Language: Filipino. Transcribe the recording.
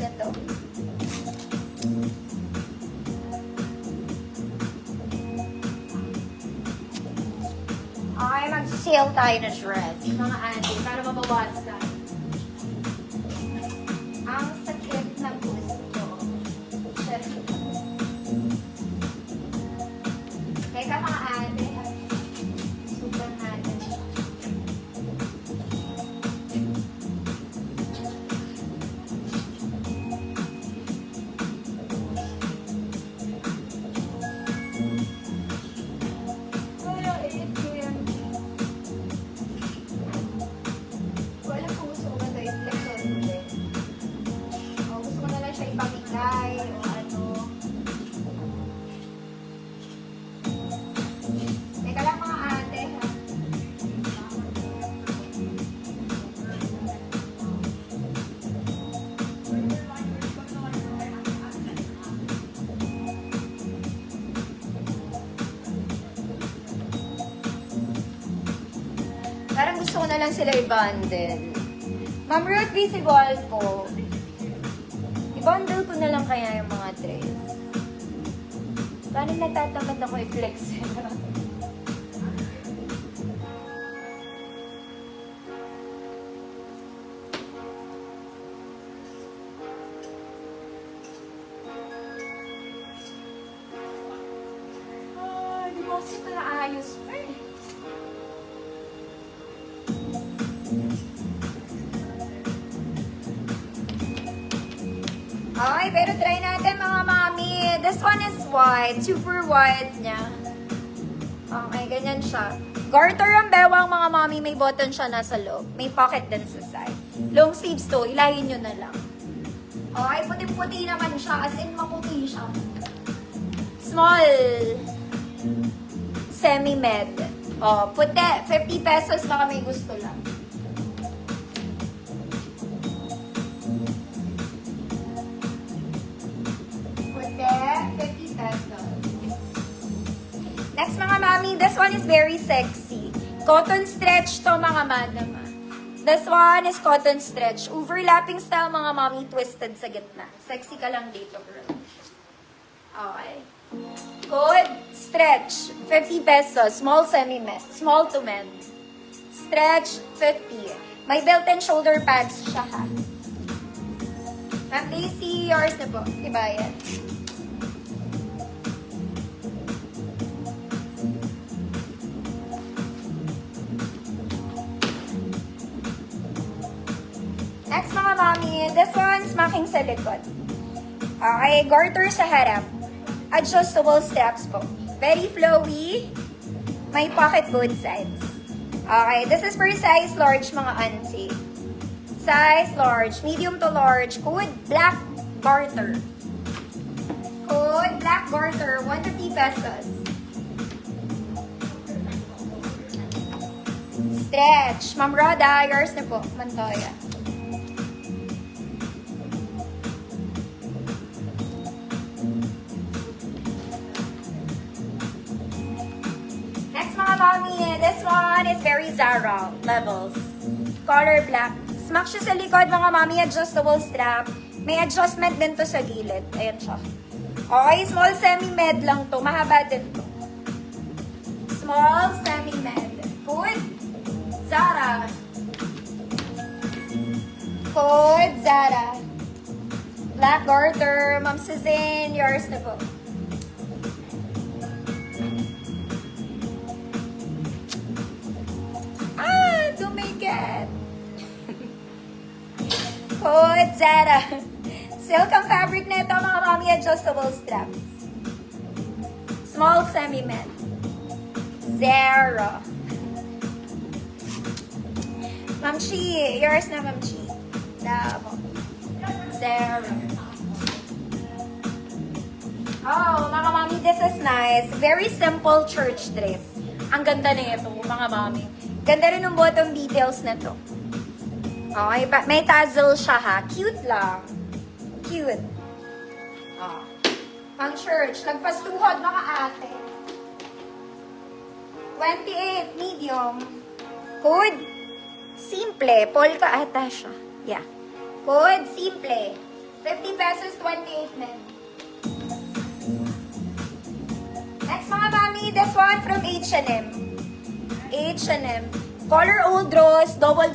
nito. Okay, mag-sale tayo na dress. Mga auntie, para mabawasan. Ang sakit ng gusto. Teka mga auntie, super natin. Parang gusto ko na lang sila i-bundle. Ma'am Ruth, visible po. I-bundle ko na lang kaya yung mga dress. Parang natatamad ako i-flex. Di ba kasi pala ayos pa eh. Okay, pero try natin mga mami. This one is white. Super white niya. Okay, ganyan siya. Garter ang bewang mga mami. May button siya nasa loob. May pocket din sa side. Long sleeves to. Ilayin nyo na lang. Okay, puti-puti naman siya. As in, maputi siya. Small. Semi-med. Oh, puti. 50 pesos baka may gusto lang. Next mga mami, this one is very sexy. Cotton stretch to mga madam. This one is cotton stretch. Overlapping style mga mami, twisted sa gitna. Sexy ka lang dito, girl. Okay. Code stretch, 50 pesos. Small semi-med. Small to med. Stretch, 50. May belt and shoulder pads siya ha. Ma'am Daisy, yours na po. Ibayad. Next mga mami, this one's smacking sa likod. Okay, garter sa harap. Adjustable straps po. Very flowy. May pocket both sides. Okay, this is for size large mga auntie. Size large, medium to large. Code black garter. Code black garter, 150 pesos. Stretch. Ma'am Rhoda, yours na po. Montoya. Mommy, this one is very Zara levels. Color black. Smack siya sa likod mga mami, adjustable strap. May adjustment din to sa gilid. Ayan siya. Okay, small semi-med lang to. Mahaba din to. Small semi-med. Good. Zara. Good, Zara. Black garter. Ma'am Suzanne, yours na po. Code Zara. Silk ang fabric na ito, mga mami, adjustable straps. Small semi-med. Zara. Ma'am Chi, yours na, Ma'am Chi. Labo. Zara. Oh, mga mami, this is nice. Very simple church dress. Ang ganda na ito, mga mami. Ganda rin ng bottom details na to. Okay, may tassel siya ha. Cute lang. Cute. Oh. Pang church. Lagpastuhod mga ate. 28, medium. Code. Simple. Polka ata siya. Yeah. Code, simple. 50 pesos, 28 men. Next mga mami, this one from H&M. H&M. Color Old Rose, double